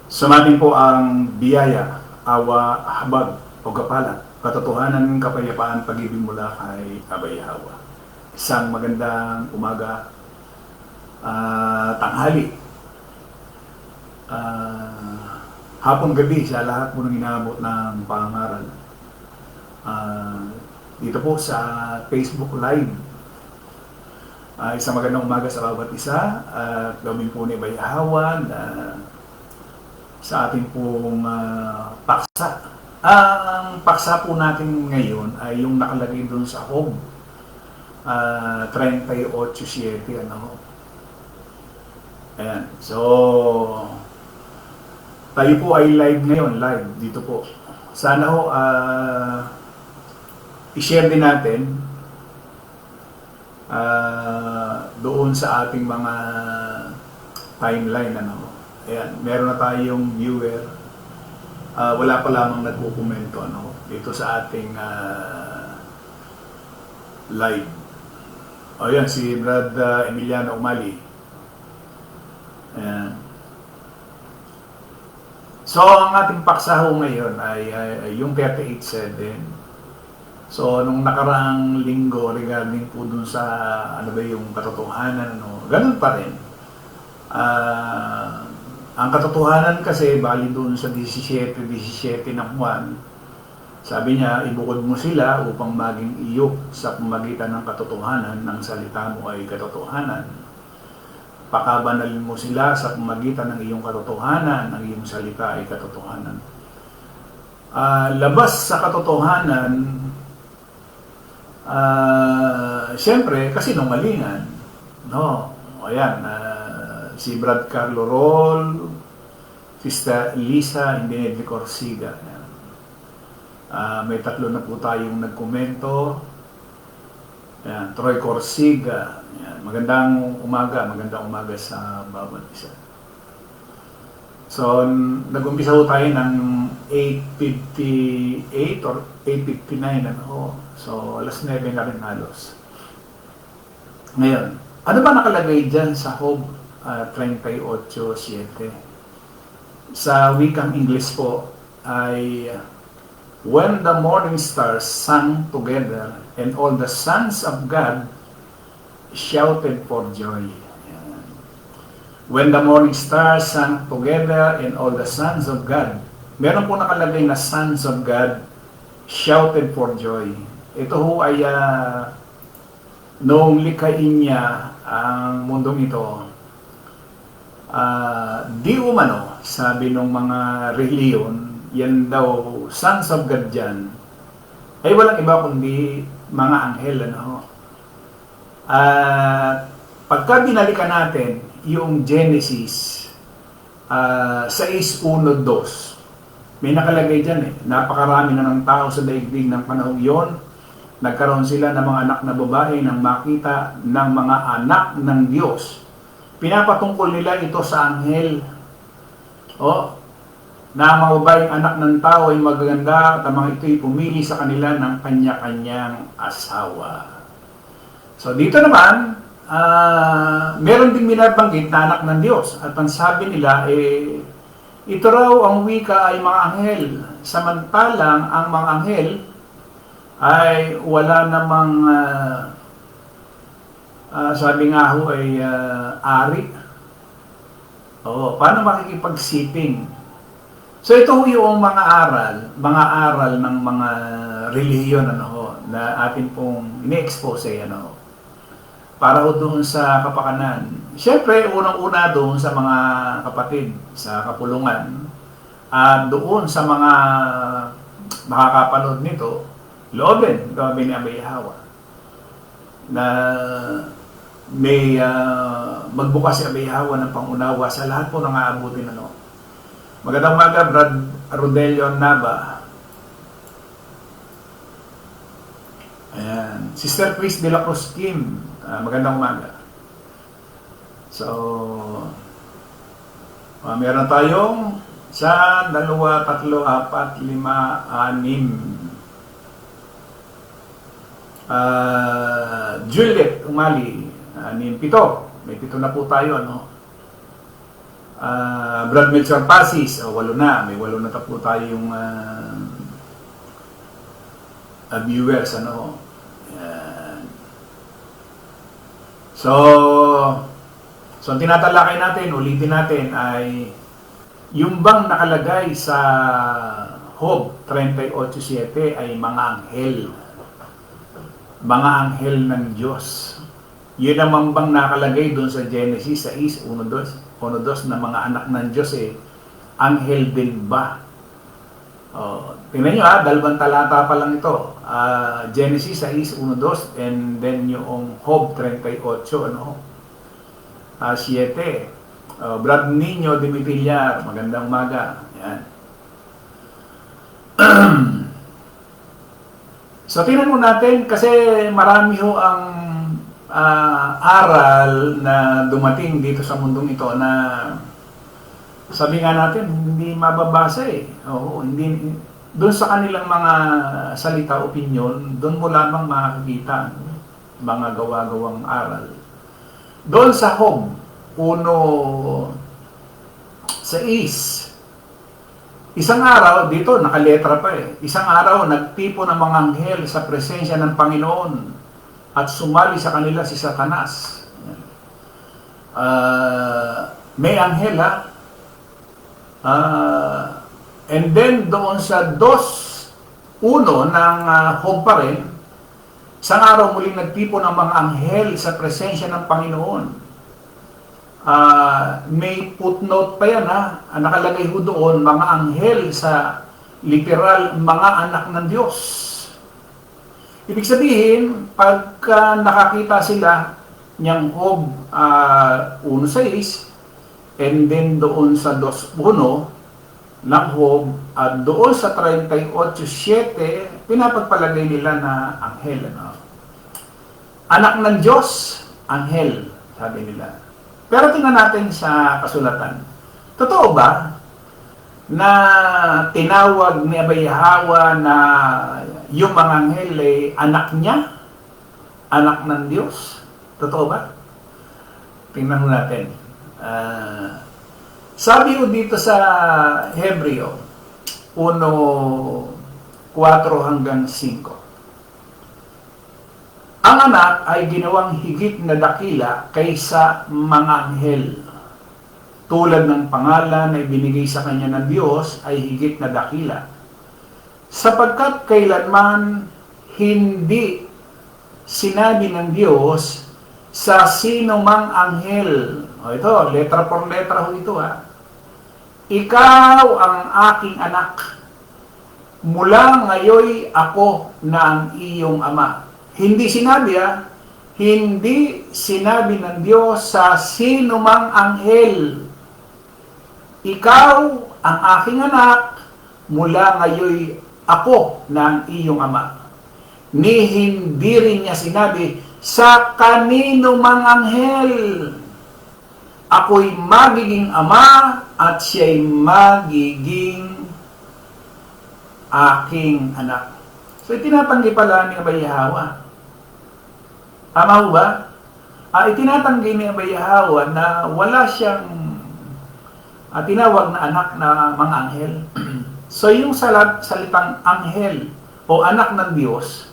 Sumating po ang biyaya, awa, habag, o kapalat, katotohanan, kapayapaan, pag-ibig mula kay Abay Hawa. Isang magandang umaga, tanghali, hapon gabi sa lahat po ng inaabot ng pangaral. Dito po sa Facebook Live, isang magandang umaga sa bawat isa at gawin po ni Abay Hawa na sa ating pong paksa. Ang paksa po natin ngayon ay yung nakalagay doon sa Job 38:7. Ayan. So, tayo po ay live ngayon, live dito po. Sana ho i-share din natin doon sa ating mga timeline. Ayan, meron na tayong viewer. Wala pa lamang nagkukomento dito sa ating live. Ayan, si Brad Emiliano Umali. Ayan. So, ang ating paksaho ngayon ay yung 38:7. So, nung nakaraang linggo regarding po dun sa yung katotohanan, ganun pa rin. Ang katotohanan kasi, bali doon sa 17 ng buwan, sabi niya, ibukod mo sila upang maging iyok sa pamagitan ng katotohanan, ng salita mo ay katotohanan. Pakabanalin mo sila sa pamagitan ng iyong katotohanan, ng iyong salita ay katotohanan. Labas sa katotohanan, siyempre, kasi nungalingan. Ayan, si Brad Carlo Roll, Sister Lisa Indinedli Corsiga. May tatlo na po tayong nagkomento. Ayan, Troy Corsiga. Ayan, magandang umaga sa bawat isa. So, nag-umpisa po tayo ng 8:58 or 8:59 So, alas 9 na rin halos. Ngayon, ano ba nakalagay dyan sa Job 38:7? Sa wikang English po ay when the morning stars sang together and all the sons of God shouted for joy. When the morning stars sang together and all the sons of God, meron po nakalagay na sons of God shouted for joy. Ito ho ay noong likhain niya ang mundong ito, di umano, sabi ng mga reliyon, yan daw, sons of God dyan, ay walang iba kundi mga anghel. Pagka binalikan natin yung Genesis 6:1-2, may nakalagay dyan napakarami na ng tao sa daigdig ng panahong yon. Nagkaroon sila ng mga anak na babae nang makita ng mga anak ng Diyos. Pinapatungkol nila ito sa anghel. Na mga babaeng anak ng tao ay magaganda at ang mga ito'y pumili sa kanila ng kanya-kanyang asawa. So dito naman, meron din binabanggit na anak ng Diyos. At ang sabi nila, ito raw ang wika ay mga anghel. Samantalang ang mga anghel ay wala namang sabi nga ho ay ari. Paano makikipagsiping? So ito ho yung mga aral ng mga relihiyon na atin pong ini-expose para ho doon sa kapakanan. Siyempre, unang-una doon sa mga kapatid sa kapulungan at doon sa mga makakapanood nito, loobin kami ni Abay Hawa na may magbukas si Abay Hawa ng pangunawa sa lahat po ng aabutin. Magandang umaga, Brad Rodelio Nava. Ayan. Sister Chris de la Cruz Kim, magandang umaga. So, meron tayong 1, 2, 3, 4, 5, 6. Juliet Umali, pito. May pito na po tayo, ano? Brad Melchor Pasis, walo na. May walo na po tayo yung viewers, ano? Yan. So, ang tinatalakay natin, ulitin natin, ay yung bang nakalagay sa Job 38:7 ay mga anghel. Mga anghel ng Diyos. Yun naman bang nakalagay doon sa Genesis 6:1-2 na mga anak ng Diyos anghel din ba? Tingnan nyo dalawang talata pa lang ito. Genesis 6:1-2 and then yung Job 38, ano? 7. Brad Nino Dimitillar, magandang umaga. Yan. So, tingnan mo natin kasi marami ho ang aral na dumating dito sa mundong ito na sabi nga natin, hindi mababasa Oo, hindi, doon sa kanilang mga salita, opinion, doon mo lamang makakita mga gawa-gawang aral. Doon sa Job 1:6, isang araw, dito nakaletra pa isang araw nagtipo ng mga anghel sa presensya ng Panginoon at sumali sa kanila si Satanas. May anghel and then doon sa 2:1 ng Job pa rin, isang araw muling nagtipo ng mga anghel sa presensya ng Panginoon. May footnote pa yan nakalagay ho doon, mga anghel sa literal mga anak ng Diyos. Ibig sabihin, pagka nakakita sila niyang Job 1:6 and then doon sa 2:1 ng Job at doon sa 38:7, pinapagpalagay nila na anghel. Anak ng Diyos, anghel, sabi nila. Pero tingnan natin sa kasulatan. Totoo ba na tinawag ni Abay Hawa na yung mga anghel ay anak niya? Anak ng Diyos? Totoo ba? Tingnan natin. Sabi ko dito sa Hebreo 1:4-5. Ang anak ay ginawang higit na dakila kaysa mga anghel. Tulad ng pangalan na ibinigay sa kanya ng Diyos ay higit na dakila. Sapagkat kailanman hindi sinabi ng Diyos sa sino mang anghel. Ito, letra por letra ho ito Ikaw ang aking anak. Mula ngayoy ako na ang iyong ama. Hindi sinabi hindi sinabi ng Diyos sa sino mang anghel, ikaw ang aking anak, mula ngayoy ako na ang iyong ama. Ni hindi rin niya sinabi sa kanino mang anghel, ako'y magiging ama at siya'y magiging aking anak. So itinatanggi pala ni Abay Hawa. Tama ho ba? Itinatanggi ni Abay Hawa na wala siyang tinawag na anak na mga anghel. So yung salitang anghel o anak ng Diyos,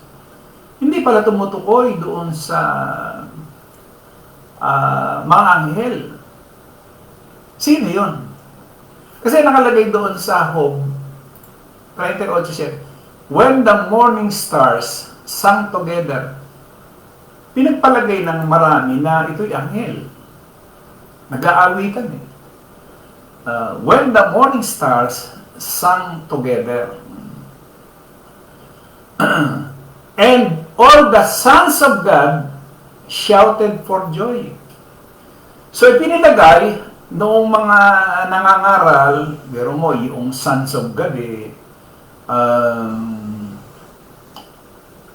hindi pala tumutukoy doon sa mga anghel. Sino yun? Kasi nakalagay doon sa Job 38:7, when the morning stars sang together. Pinagpalagay ng marami na ito'y anghel. Nag-aawitan when the morning stars sang together. And all the sons of God shouted for joy. So ipinilagay noong mga nangangaral, pero mo, yung sons of God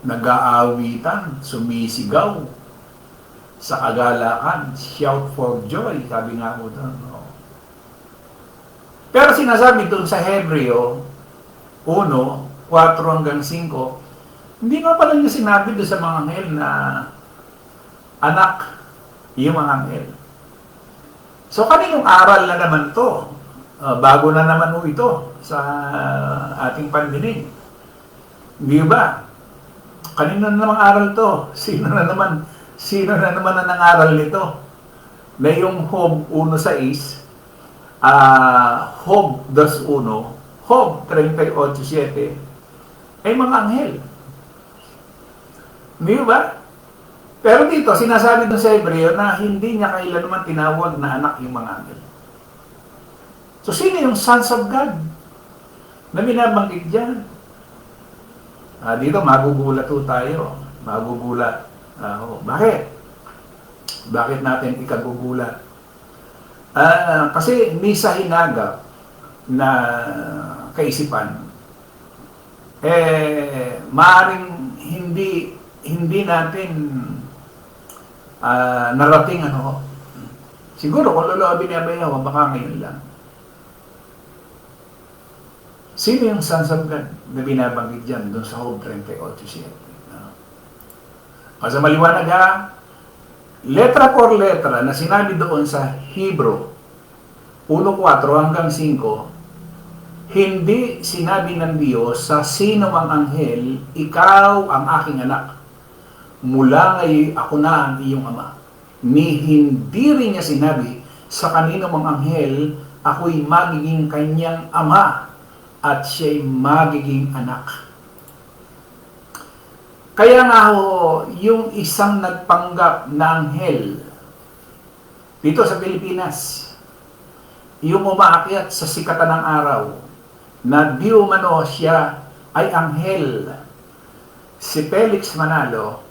nag-aawitan, sumisigaw sa kagalakan, shout for joy, sabi nga mo doon. Pero sinasabi doon sa Hebreo 1:4-5, Hindi nga pala niya sinabi doon sa mga anghel na anak yung mga anghel. So kaninong aral na naman to? Bago na naman mo ito sa ating pandinig. Hindi ba? Kanino na namang aral to? Sino na naman ang nangaral nito? Na yung Job 1:6, Job 2:1, Job 38:7, ay mga anghel. Hindi ba? Pero dito, sinasabi dun sa Hebreo na hindi niya kailanman tinawag na anak yung mga anghel. So, sino yung sons of God na binabanggit dyan? Dito, magugulat po tayo. Magugulat. Bakit? Bakit natin ikagugulat? Kasi may sa hinagap na kaisipan, maaaring hindi natin narating siguro kung loloobin ni Abayaw, baka ngayon lang. Sino yung sons of God na binabanggit dyan doon sa Job 38:7? Sa maliwanag letra por letra na sinabi doon sa Hebrew 1:4 hanggang 5, hindi sinabi ng Diyos sa sino mang anghel, ikaw ang aking anak. Mula ngayon ako na ang iyong ama. Ni hindi rin niya sinabi sa kanino mang anghel, ako'y magiging kanyang ama at siya'y magiging anak. Kaya nga yung isang nagpanggap na anghel dito sa Pilipinas, yung umaakyat sa sikatan ng araw, na di umano siya ay anghel, si Felix Manalo,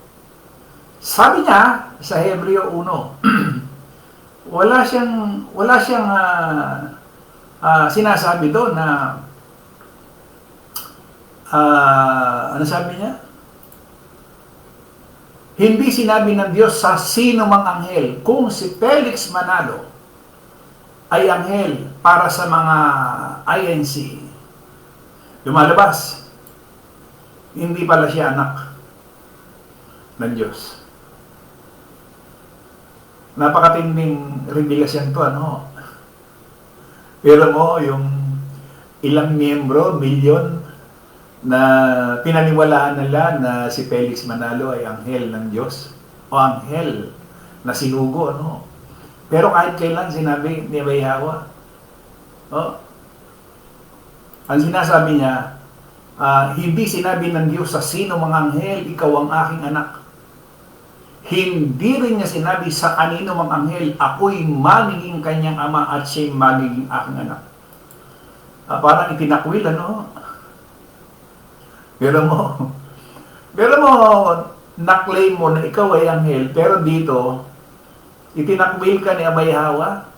sabi niya sa Hebreo 1, wala siyang sinasabi doon na ano sabi niya? Hindi sinabi ng Diyos sa sino mang anghel kung si Felix Manalo ay anghel para sa mga INC. Lumalabas, hindi pala siya anak ng Diyos. Napakatinding revelasyon to, Pero yung ilang miyembro, milyon, na pinaniwalaan nila na si Felix Manalo ay anghel ng Diyos o anghel na sinugo, Pero kahit kailan sinabi ni Abayawa, ang sinasabi niya, hindi sinabi ng Diyos sa sino mang anghel, ikaw ang aking anak. Hindi rin niya sinabi sa kanino mang anghel, ako'y magiging kanyang ama at siya'y magiging aking anak. Parang itinakwil, Pero mo, na-claim mo na ikaw ay anghel, pero dito, itinakwil ka ni Abayawa.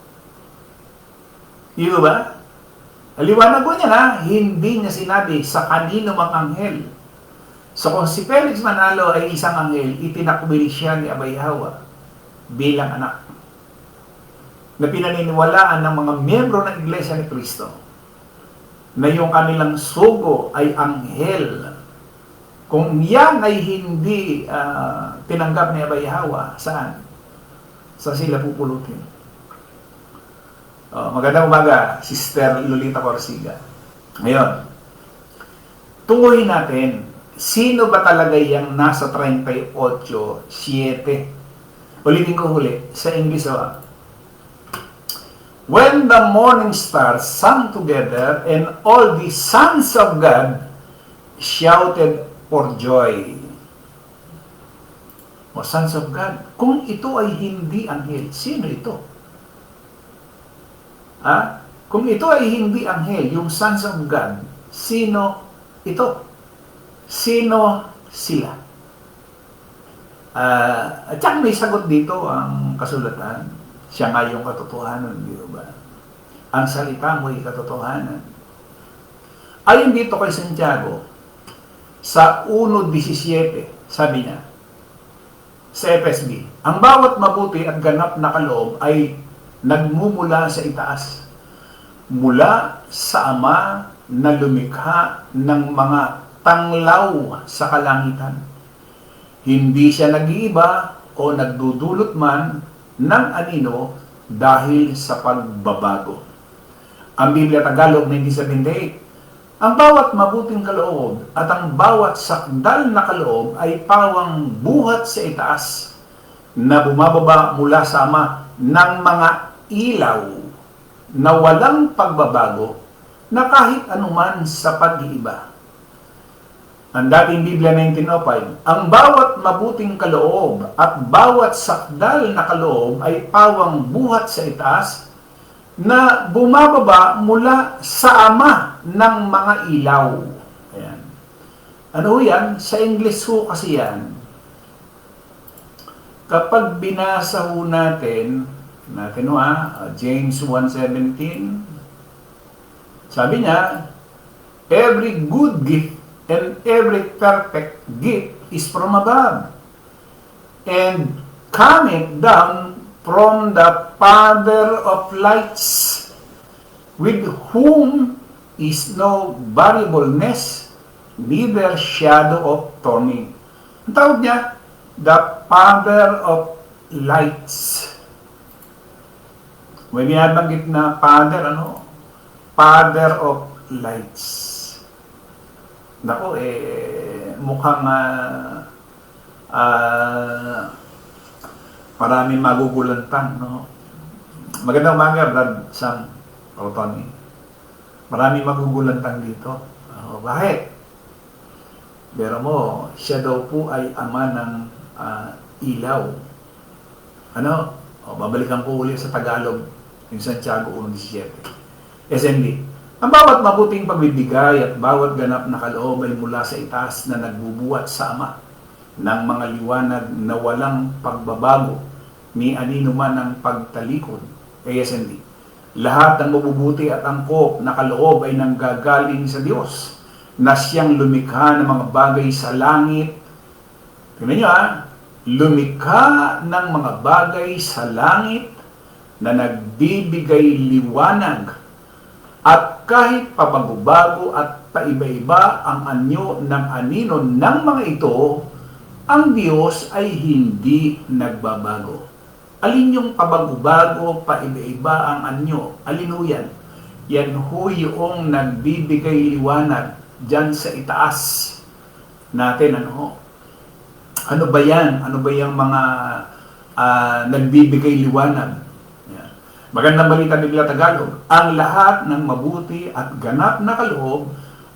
Di ba? Aliwanag ko niya hindi niya sinabi sa kanino mang anghel. So kung si Felix Manalo ay isang anghel, itinakwil siya ni Abayawa bilang anak. Na pinaniniwalaan ng mga miyembro ng Iglesia ni Cristo na yung kanilang sugo ay anghel. Kung yan ay hindi tinanggap ni Abayawa, saan? Sa sila pupulutin. Magandang umaga, Sister Lolita Corsiga. Ngayon, tunguhin natin, sino ba talaga yung nasa 38:7? Ulitin ko sa English. When the morning stars sang together and all the sons of God shouted for joy. O sons of God, kung ito ay hindi anghel, sino ito? Kung ito ay hindi anghel, yung sons of God, sino ito? Sino sila? At saka may sagot dito ang kasulatan. Siya nga yung katotohanan, di ba? Ang salita mo ay katotohanan. Ayon dito kay Santiago, sa 1:17, sabi niya, sa FSB, ang bawat mabuti at ganap na kaloob ay nagmumula sa itaas, mula sa Ama na lumikha ng mga tanglaw sa kalangitan. Hindi siya nag-iiba o nagdudulot man ng anino dahil sa pagbabago. Ang Biblia Tagalog 1978, ang bawat mabuting kaloob at ang bawat sakdal na kaloob ay pawang buhat sa itaas na bumababa mula sa Ama ng mga ilaw na walang pagbabago na kahit anuman sa pag-iiba. Ang dating Biblia 1905, ang bawat mabuting kaloob at bawat sakdal na kaloob ay pawang buhat sa itaas na bumababa mula sa Ama ng mga ilaw. Ayan. Ano yan? Sa English ho kasi yan. Kapag binasa ho natin James 1:17, sabi niya, every good gift and every perfect gift is from above, and cometh down from the Father of lights, with whom is no variableness, neither shadow of turning. Ang tawag niya, the Father of lights. May binabanggit na Father, Father of lights. Nako, mukhang maraming magugulantang, no? Magandang umaga, Brad Sam, o Tony. Maraming magugulantang dito. Bakit? Pero mo, siya daw po ay ama ng ilaw. Babalikan ko ulit sa Tagalog, yung Santiago 1:17. SMB. Ang bawat mabuting pagbibigay at bawat ganap na kaloob ay mula sa itaas na nagbubuhat sa Ama ng mga liwanag na walang pagbabago ni anino man ang pagtalikod. ASMD. Lahat ng mabubuti at angkop na kaloob ay nanggagaling sa Diyos na siyang lumikha ng mga bagay sa langit. Tingnan nyo lumikha ng mga bagay sa langit na nagbibigay liwanag at kahit pabago-bago at paiba-iba ang anyo ng anino ng mga ito, ang Diyos ay hindi nagbabago. Alin yung pabago-bago, paiba-iba ang anyo? Alin ho yan? Yan ho yung nagbibigay liwanag dyan sa itaas natin. Ano ba yan? Ano ba yung mga nagbibigay liwanag? Magandang balita ni Biblia Tagalog, ang lahat ng mabuti at ganap na kaloob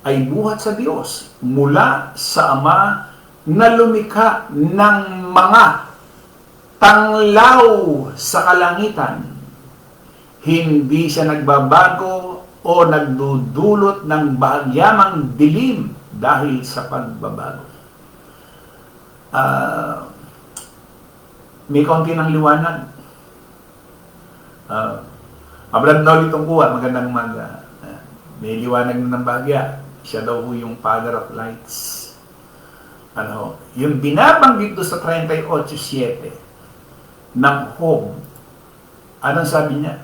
ay buhat sa Diyos mula sa Ama na lumikha ng mga tanglaw sa kalangitan. Hindi siya nagbabago o nagdudulot ng bahagyamang dilim dahil sa pagbabago. May kaunti ng liwanag. Brad Nolly Tungkuan, magandang umaga. May liwanag ng bahagya. Siya daw yung Father of Lights. Yung binabanggit doon sa 38:7 ng Job, anong sabi niya?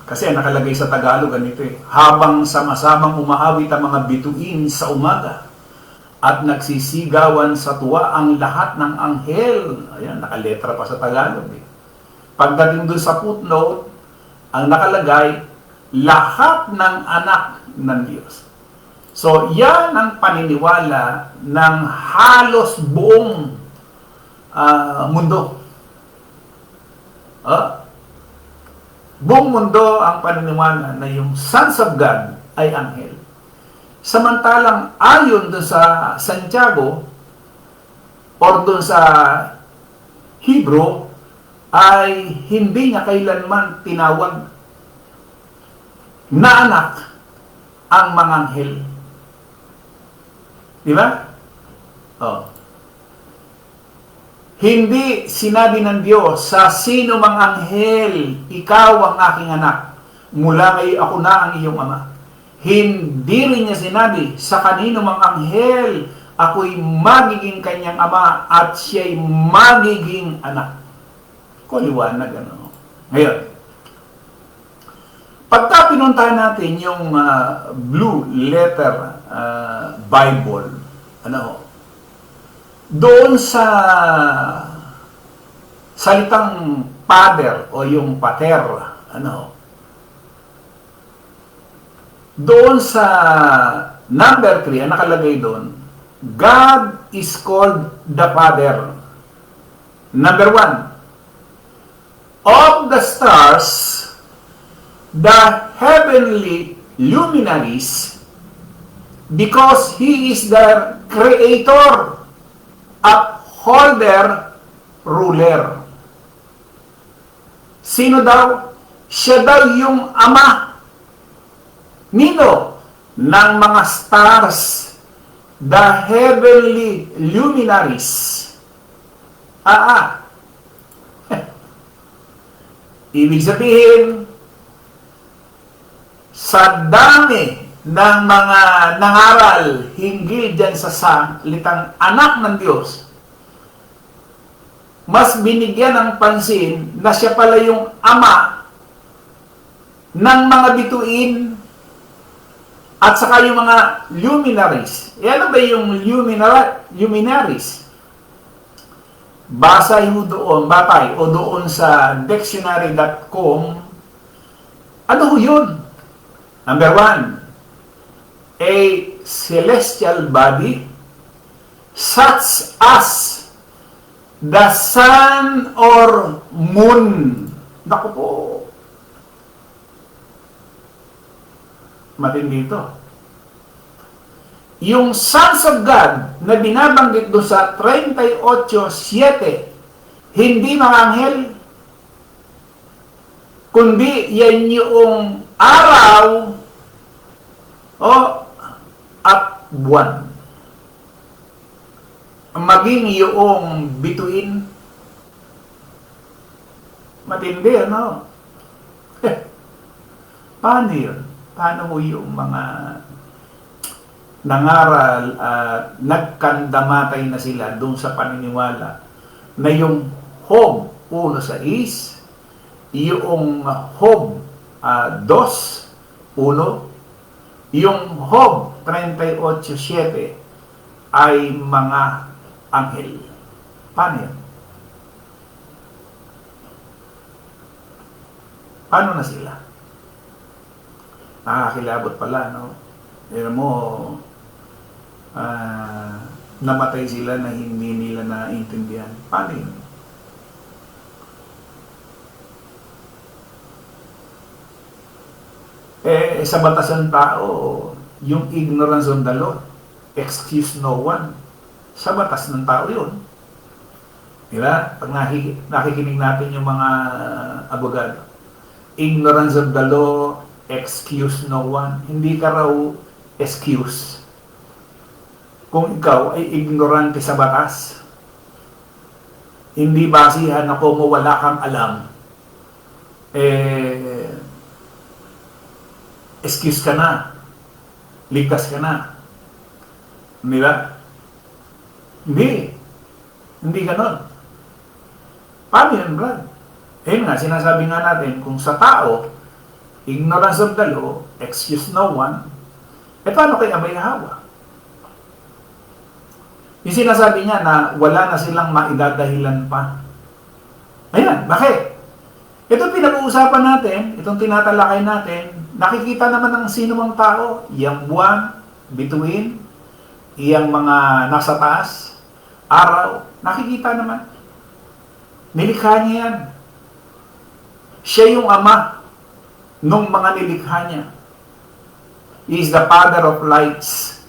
Kasi nakalagay sa Tagalog ganito habang sama-samang umaawit ang mga bituin sa umaga at nagsisigawan sa tuwa ang lahat ng anghel. Ayan, nakaletra pa sa Tagalog. Pagdating doon sa footnote, ang nakalagay, lahat ng anak ng Diyos. So, yan ang paniniwala ng halos buong mundo. Buong mundo ang paniniwala na yung sons of God ay anghel. Samantalang ayon doon sa Santiago or doon sa Hebrew ay hindi niya kailanman tinawag na anak ang mga anghel. Di ba? Hindi sinabi ng Diyos sa sino mang anghel, ikaw ang aking anak. Mula ngayon ako na ang iyong ama. Hindi rin niya sinabi sa kanino mang anghel, ako'y magiging kanyang ama at siya'y magiging anak. Kuliwanag Ngayon, Pagka pinuntahan natin yung Blue Letter Bible, ano, doon sa salitang father o yung pater, ano, doon sa number 3, ang nakalagay doon, God is called the Father. Number 1, of the stars, the heavenly luminaries, because He is the creator, upholder, ruler. Sino daw? Siya daw yung ama. Nino? Ng mga stars, the heavenly luminaries. Ibig sabihin, sa dami ng mga nangaral hinggil dyan sa salitang anak ng Diyos, mas binigyan ng pansin na siya pala yung ama ng mga bituin at saka yung mga luminaries. Ano ba yung luminaries? Basa mo doon, batay, o doon sa dictionary.com, ano ho yun? Number 1, a celestial body such as the sun or moon. Naku po. Matindi ito. Yung sons of God na binabanggit doon sa 38:7, hindi mga anghel, kundi yan yung araw at buwan. Maging yung bituin. Matindi, ano? Paano yun? Paano mo yung mga nangaral at nagkandamatay na sila doon sa paniniwala na yung Job 1:6, yung Job 2:1, yung Job 38:7 ay mga anghel. Paano yan? Paano na sila? Nakakilabot pala, no? Pero mo, namatay sila na hindi nila naintindihan. Paano yun? Sa batas ng tao, yung ignorance of the law, excuse no one. Sa batas ng tao yun. Diba? Pag nakikinig natin yung mga abogado, ignorance of the law, excuse no one. Hindi ka raw excuse kung ikaw ay ignorante sa batas. Hindi basihan na kung wala kang alam, excuse ka na, ligtas ka na. Di ba? Hindi ganon. Paano yun, Brad? Nga, sinasabi nga natin, kung sa tao, ignorance of the law, excuse no one, paano kay Abay Hawa? Yung sinasabi niya na wala na silang maidadahilan pa. Ayan, bakit? Ito pinag-uusapan natin, itong tinatalakay natin, nakikita naman ng sino mang tao, iyang buwan, bituin, iyang mga nasa taas, araw, nakikita naman. Nilikha niya yan. Siya yung ama nung mga nilikha niya. He is the Father of lights.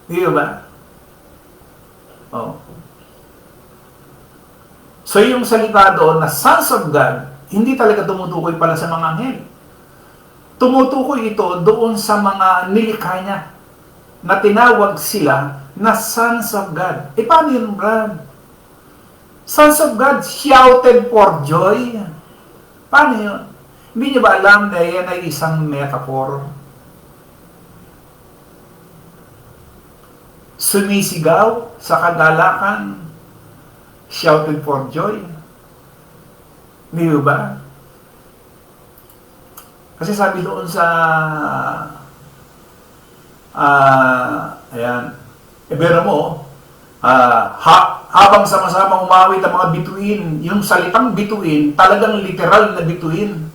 Di ba? So yung salita doon na sons of God, hindi talaga tumutukoy pala sa mga anghel. Tumutukoy ito doon sa mga nilikha niya na tinawag sila na sons of God. Paano yun, Brad? Sons of God shouted for joy. Paano yun? Hindi niyo ba alam na yan ay isang metaphor? Sumisigaw sa kagalakan, shouted for joy. Di ba? Kasi sabi doon sa ayan, pero mo, habang sama-sama umawit ang mga bituin, yung salitang bituin, talagang literal na bituin.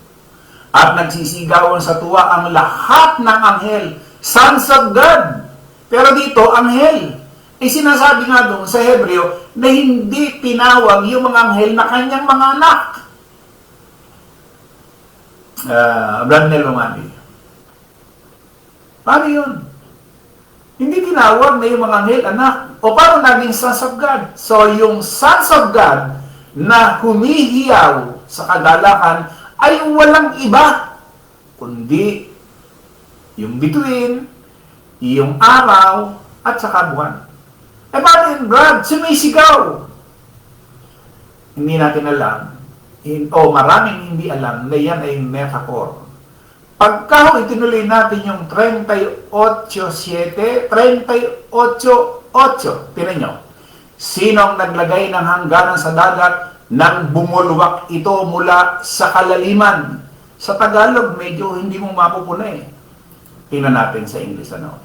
At nagsisigawan sa tuwa ang lahat ng anghel, sons of God. Pero dito, anghel. Sinasabi nga doon sa Hebreo na hindi tinawag yung mga anghel na kanyang mga anak. Brad Nelomani. Paano yun? Hindi tinawag na yung mga anghel anak. O paano naging sons of God? So, yung sons of God na humihiyaw sa kagalakan ay walang iba, kundi yung bituin, yung araw, at saka buwan. Paano yun, Brad? Sumisigaw. Hindi natin alam, maraming hindi alam na yan ay metaphor. Pagka itinuloy natin yung 38:7, 38:8, tinan nyo, sinong naglagay ng hangganan sa dagat nang bumulwak ito mula sa kalaliman? Sa Tagalog, medyo hindi mo mapupuna eh. Tingnan natin sa English, ano?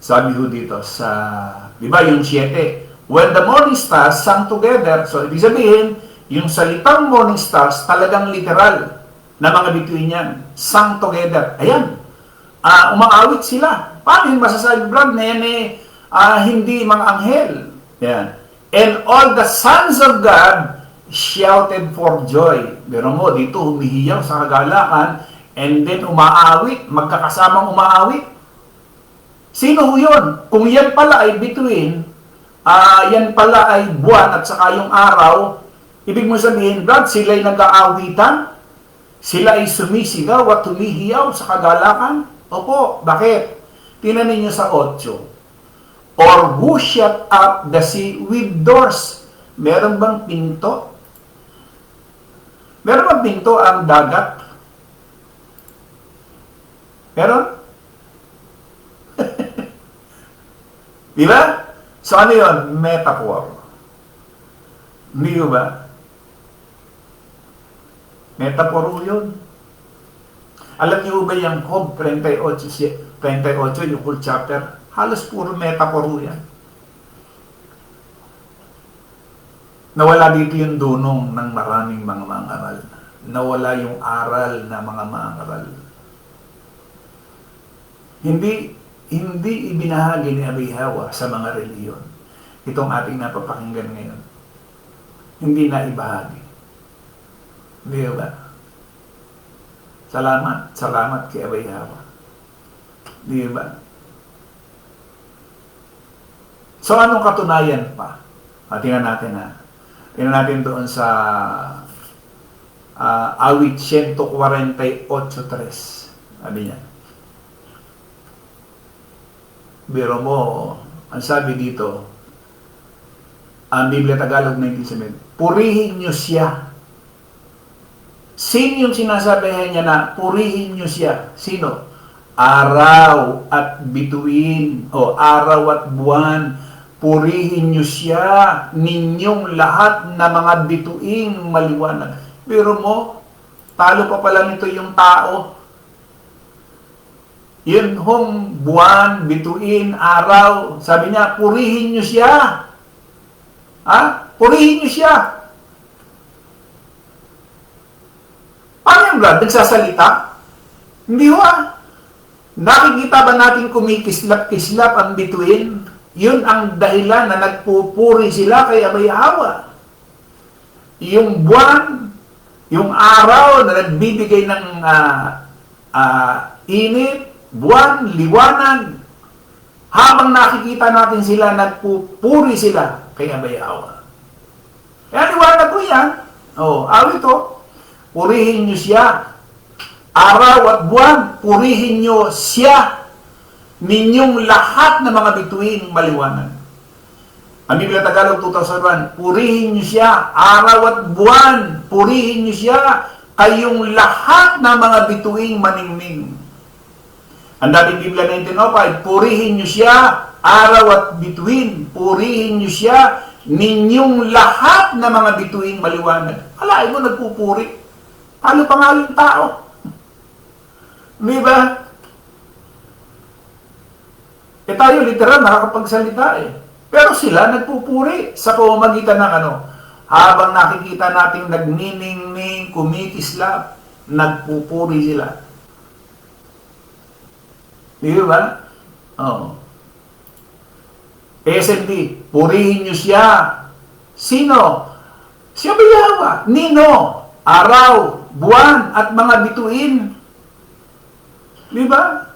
Sabi ho dito sa, di ba yung 7, when the morning stars sang together, so ibig sabihin, yung salitang morning stars talagang literal na mga bituin yan, sang together. Ayan, umaawit sila. Paano yung masasabi, Brad, na yan hindi mga anghel? Ayan. And all the sons of God shouted for joy. Pero mo, dito humihiyaw sa kagalakan, and then umaawit, magkakasamang umaawit. Sino ho yun? Kung yan pala ay bituin, yan pala ay buwan at saka yung araw, ibig mo sabihin, Brad, sila ay nag-aawitan? Sila ay sumisigaw at humihiyaw sa kagalakan? Opo, bakit? Tingnan ninyo sa 8. Or who shut up the sea with doors? Meron bang pinto? Meron bang pinto ang dagat? Meron? Di ba? So ano yun? Metaphor. Hindi ba? Metaphor yun. Alam niyo ba yung Job 38, yung whole chapter? Halos puro metaphor yan. Nawala dito yung dunong ng maraming mga mangaral. Nawala yung aral na mga mangaral. Hindi ibinahagi ni Abay Hawa sa mga reliyon itong ating napapakinggan ngayon. Hindi na ibahagi. Hindi ba? Salamat kay Abay Hawa. Hindi ba? So, anong katunayan pa? Tingnan natin ha. Tingnan natin doon sa awit 148:3. Sabi niya. Biro mo, ang sabi dito, ang Biblia Tagalog 19:7, purihin niyo siya. Sino yung sinasabihan niya na purihin niyo siya? Sino? Araw at bituin, o araw at buwan, purihin niyo siya, ninyong lahat na mga bituing maliwanag. Pero mo, talo pa pala nito yung tao. Yun hong buwan, bituin, araw, sabi niya, purihin niyo siya. Purihin niyo siya. Paano yung Brad? Nagsasalita? Hindi ho Nakikita ba natin kumikislap-kislap ang bituin? Yun ang dahilan na nagpupuri sila kay Abay Hawa. Yung buwan, yung araw na nagbibigay ng init, buwan, liwanag, habang nakikita natin sila, nagpupuri sila kay Abay Hawa. Kaya liwanag ko yan. Awit to. Purihin nyo siya. Araw at buwan, purihin nyo siya. Ninyong lahat ng mga bituin maliwanag. Ang Biblia Tagalog 2001, purihin nyo siya. Araw at buwan, purihin nyo siya. Kayong lahat ng mga bituing maningning. Ang dating Biblia 1905, purihin nyo siya, araw at bituin, purihin nyo siya, ninyong lahat na mga bituin maliwanag. Alain mo, nagpupuri. Talo pa nga yung tao. Di ba? Tayo literal nakakapagsalita Pero sila nagpupuri sa pamamagitan ng ano. Habang nakikita nating nagniningning, kumikislap, nagpupuri sila. Di ba? Oo. SND, purihin nyo siya. Sino? Siya ba Yawa? Nino, araw, buwan, at mga bituin. Di ba?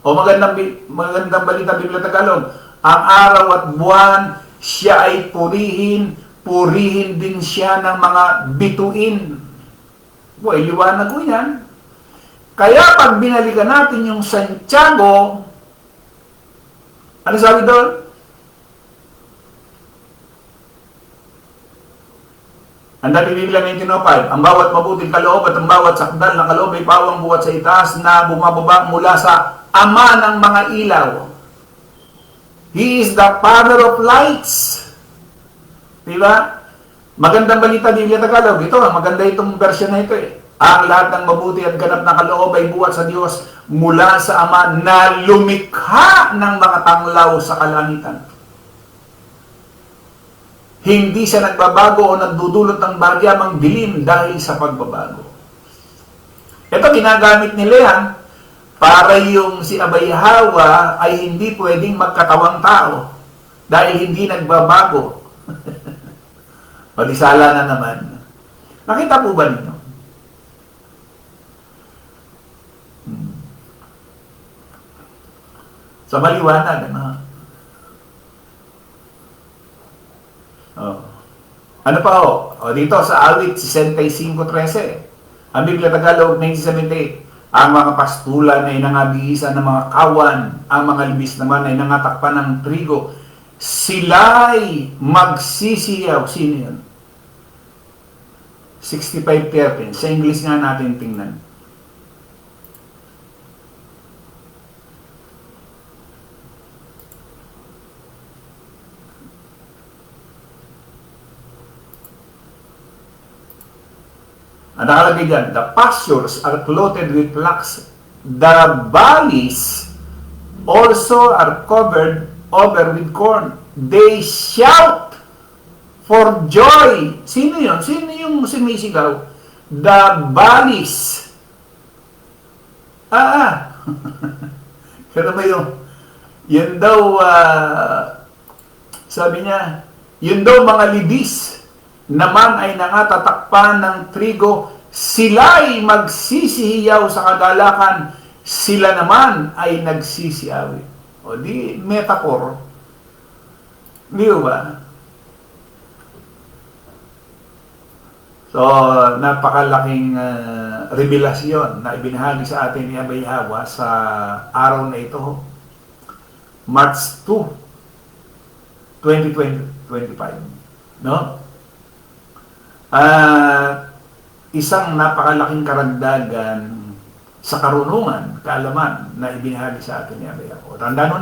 O magandang balita Biblia Tagalog. Ang araw at buwan, siya ay purihin din siya ng mga bituin. Boy, liwanag ko yan. Kaya pag binalikan natin yung Santiago, ano sabi doon? Ang dati Biblia 1905, ang bawat mabuting kaloob at ang bawat sakdal na kaloob ay pawang buhat sa itaas na bumababa mula sa Ama ng mga ilaw. He is the Father of lights. Diba? Magandang balita Biblia Tagalog. Ito, maganda itong version na ito Ang lahat ng mabuti at ganap na kaloob ay buhat sa Diyos mula sa Ama na lumikha ng mga tanglaw sa kalangitan. Hindi siya nagbabago o nagdudulot ng bagyamang dilim dahil sa pagbabago. Ito, ginagamit ni Leah para yung si Abay Hawa ay hindi pwedeng magkatawang tao dahil hindi nagbabago. O di sala na naman. Nakita po ba ninyo? Sa maliwanag, ano? Ano pa dito sa awit 65:13, ang Biblia Tagalog 1978, ang mga pastulan ay nangabihisan ng mga kawan, ang mga libis naman ay nangatakpan ng trigo. Sila'y magsisiyaw. Sino yun? 65:13. Sa English nga natin tingnan. Ang nakalagay dyan, the pastures are clothed with flax. The valleys also are covered over with corn. They shout for joy. Sino yun? Sino yung sumisigaw? The valleys. Kaya ba yun daw, sabi niya, yun daw mga libis naman ay nangatatakpan ng trigo, sila'y magsisihiyaw sa kagalakan, sila naman ay nagsisiawi. O di, metaphor. Di ba? So, napakalaking revelasyon na ibinahagi sa atin ni Abay Hawa sa araw na ito, March 2, 2025. No? Isang napakalaking karagdagan sa karunungan, kaalaman na ibinahagi sa atin ni Abay Hawa. Tandaan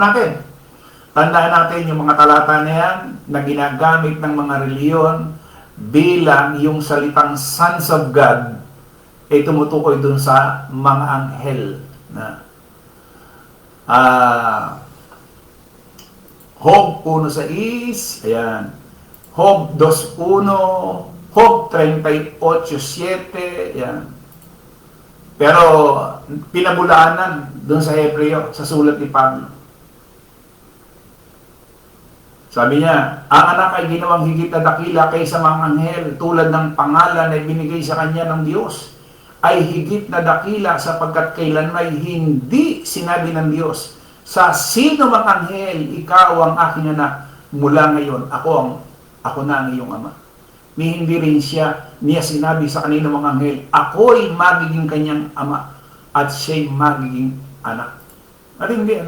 natin yung mga talata na yan na ginagamit ng mga reliyon bilang yung salitang sons of God ay tumutukoy dun sa mga anghel na Job 1:6, ayan. Job 2:1, Job 38:7, yan. Pero pinabulaanan doon sa Hebreo, sa sulat ni Pablo. Sabi niya, ang anak ay ginawang higit na dakila kaysa mga anghel, tulad ng pangalan na ibinigay sa kanya ng Diyos, ay higit na dakila sapagkat kailanmay hindi sinabi ng Diyos, sa sino mang anghel, ikaw ang aking anak, mula ngayon, ako na ang iyong ama. Ni hindi rin niya sinabi sa kanino mga anghel, ako'y magiging kanyang ama at siya'y magiging anak. At hindi,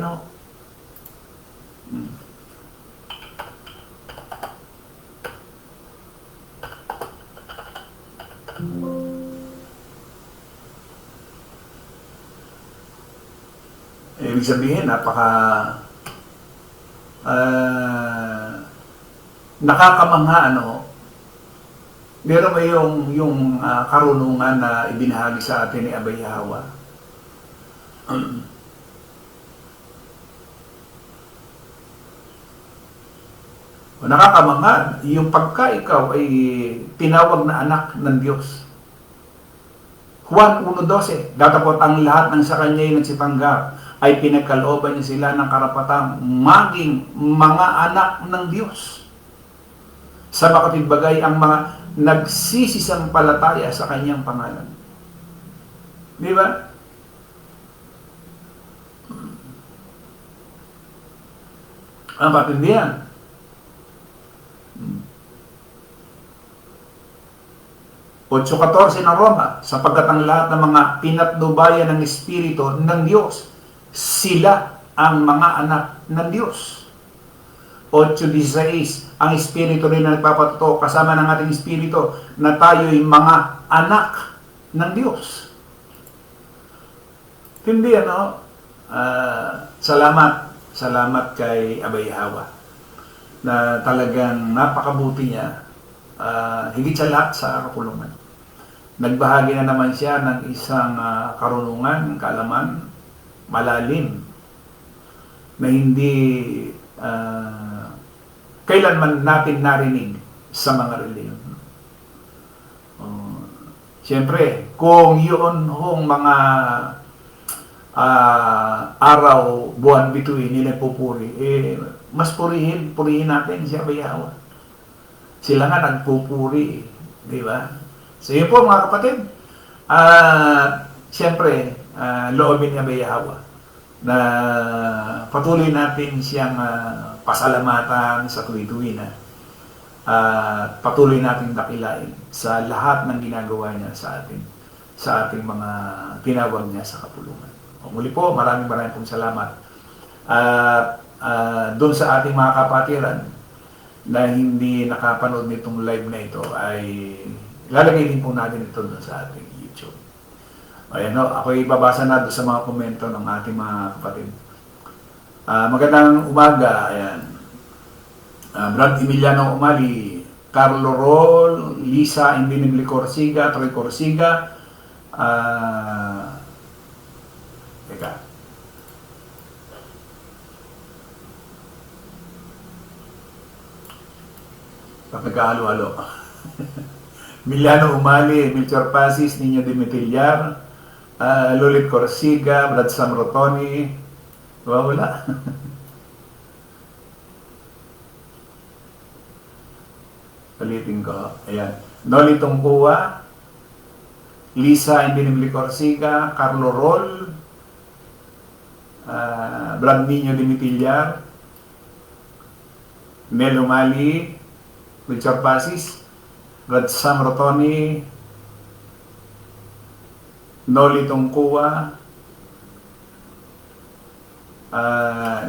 ibig sabihin, Nakakamangha, ano, meron mo yung karunungan na ibinahagi sa atin ni Abay Hawa. Nakakamangha, yung pagka ikaw ay tinawag na anak ng Diyos. Juan 1:12, datapot ang lahat ng sa kanya ay nagsitanggap ay pinagkalooban niya sila ng karapatang maging mga anak ng Diyos. Sa makatigbagay ang mga nagsisisampalataya sa kanyang pangalan. Di ba? Ang patindihan. Otso 14 ng Roma, sapagkat ang lahat ng mga pinatnubayan ng Espiritu ng Diyos, sila ang mga anak ng Diyos. 8:16, ang Espiritu rin na nagpapatuto kasama ng ating Espiritu na tayo'y mga anak ng Diyos. Hindi, ano? Salamat kay Abay Hawa na talagang napakabuti niya, higit sa lahat sa kapulungan. Nagbahagi na naman siya ng isang karunungan, kaalaman, malalim, na hindi kailanman natin narinig sa mga reliyon. Siyempre, kung yun hong mga araw, buwan, bituin, nila pupuri, mas purihin natin si Abay Hawa. Sila nga nagpupuri, di ba? So yun po mga kapatid, siyempre, loobin ni Abay Hawa na patuloy natin siyang pasalamatan sa tuwi-tuwi na patuloy natin dakilain sa lahat ng ginagawa niya sa atin, sa ating mga tinawag niya sa kapulungan. Muli po, maraming pong salamat. Doon sa ating mga kapatiran na hindi nakapanood nitong live na ito ay lalagay din po natin ito doon sa ating YouTube. Ayan, no, ako'y babasa na doon sa mga komento ng ating mga kapatid. Magandang umaga. Ayan. Brad Emiliano Umali, Carlo Rol, Lisa Indinibli Corsiga, Troy Corsiga, teka. Nagkahalo-halo. Miliano Umali, Melchor Pasis, Niño Dimitillar, Lolit Corsiga, Brad Sam Rotoni, wala. Palitin ko. Ayan. Noli Tungkua, Lisa Indinibli Corsiga, Carlo Rol, Brad Niño Dimitillar, Mel Umali, Melchor Pasis, Brad Sam Rotoni, Noli Tungkua,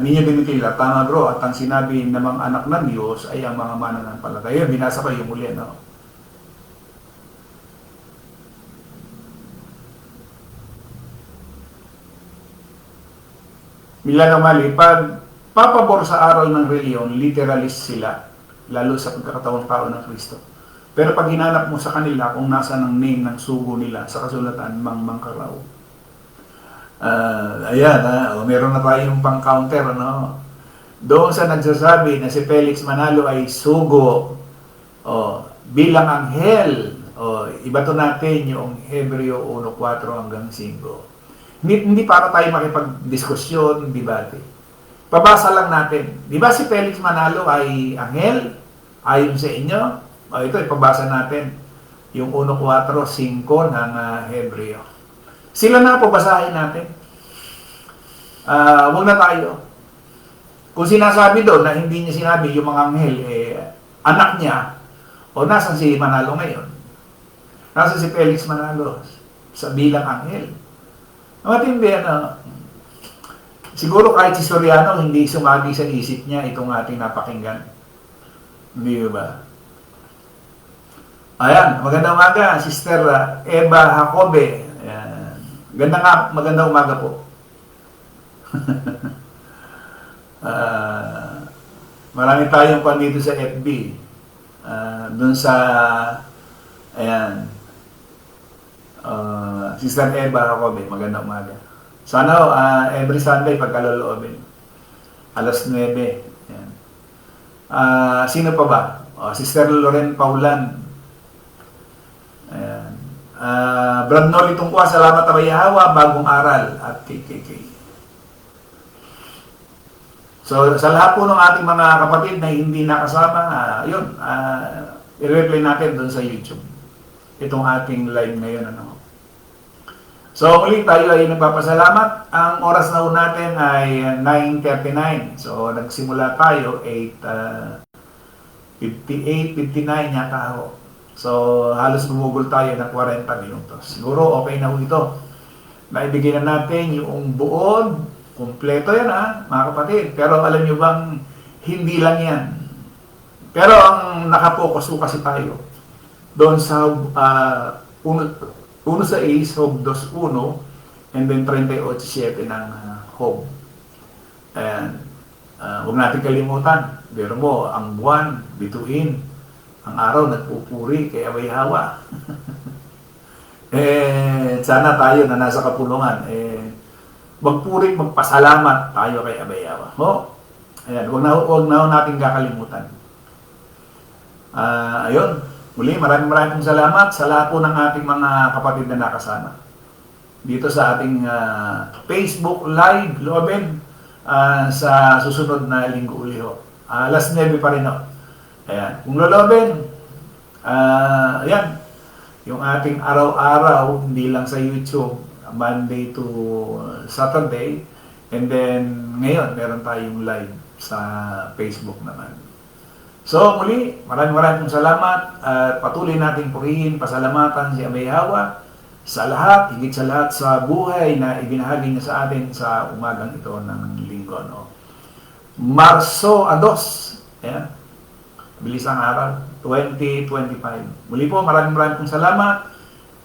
Niño Dimitillar, tama bro, at ang sinabi ng mga anak ng Diyos ay ang mga mananampalataya. Binasa ko yung muli, no? Milano Mali, pag papabor sa aral ng reliyon, literalist sila, lalo sa pagkakatawang tao ng Kristo. Pero pag hinanap mo sa kanila kung nasa ng name ng sugo nila sa kasulatan, mangmangkaraw. Ayan, meron na tayong pang-counter, no? Doon sa nagsasabi na si Felix Manalo ay sugo bilang anghel, ibato natin yung Hebreo 1:4 hanggang 5. Hindi para tayo makipag-diskusyon, debate. Pabasa lang natin. Di ba si Felix Manalo ay anghel? Ayon sa inyo? Ito, ipabasa natin. Yung 1:4, 5 ng Hebreo. Sila na po, basahin natin. Huwag na tayo. Kung sinasabi doon na hindi niya sinabi yung mga anghel, anak niya, o nasan si Manalo ngayon? Nasan si Felix Manalo? Sa bilang anghel. Matindi, siguro kahit si Soriano, hindi sumagi sa isip niya itong ating napakinggan. Hindi ba? Ayan, magandang umaga, Sister Eva Jacobe. Ayan. Magandang umaga po. Marami tayong pan dito sa FB. Doon sa, ayan, Sister Eva ako, magandang umaga. Sana every Sunday pagkaloloobin. Alas 9. Ayan. Sino pa ba? Sister Loren Paulan. Ayan. Brad Noli Tungkwa, salamat Abayahawa, bagong aral at KKK. So, sa lahat po ng ating mga kapatid na hindi nakasama, yun, i-reply natin doon sa YouTube. Itong ating live ngayon. So, muli tayo ay nagpapasalamat. Ang oras na natin ay 9:39. So, nagsimula tayo 8:58, 59 yata ako. So, halos gumugol tayo ng 40 minutos. Siguro, okay na ho ito. Naibigay na natin yung buod. Kompleto yan mga kapatid. Pero alam nyo bang, hindi lang yan. Pero ang nakapokus ko kasi tayo, doon sa 1 sa Ace, Hob 2-1, and then 38-7 ng Hob. And huwag natin kalimutan, pero mo, ang buwan, bituin, ang araw nagpupuri kay Abayhawa. Sana tayo na nasa kapulungan, magpuri, magpasalamat tayo kay Abayhawa. Ayan, huwag na natin kakalimutan. Ayun, muli maraming salamat sa lahat po ng ating mga kapatid na nakasama dito sa ating Facebook Live, Loben, sa susunod na linggo uli ho. Alas 9 pa rin ho. Ayan, kung loloben, ayan, yung ating araw-araw, hindi lang sa YouTube, Monday to Saturday, and then ngayon meron tayong live sa Facebook naman. So muli, maraming salamat at patuloy nating purihin, pasalamatan si Abayhawa sa lahat, higit sa lahat sa buhay na ibinahagi niya sa atin sa umagang ito ng linggo. Marso 2, ayan, bilis ang araw, 2025. Muli po, maraming salamat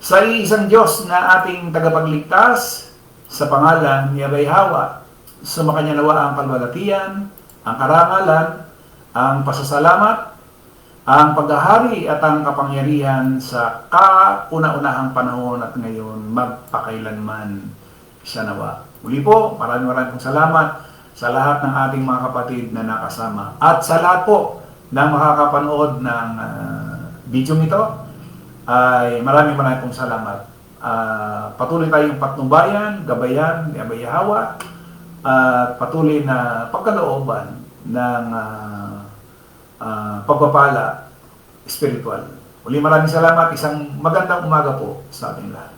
sa isang Diyos na ating tagapagligtas, sa pangalan ni Abayhawa. Sumakanya nawa ang kalwalatian, ang karangalan, ang pasasalamat, ang paghahari at ang kapangyarihan sa kauna-unahang panahon at ngayon magpakailanman siya nawa. Muli po, maraming salamat sa lahat ng ating mga kapatid na nakasama at sa lahat po na makakapanood ng video nito. Ay maraming salamat. Patuloy tayong patnubayan, gabayan ni Abayhawa at patuloy na pagkalooban ng pagpapala spiritual. Uli maraming salamat. Isang magandang umaga po sa ating lahat.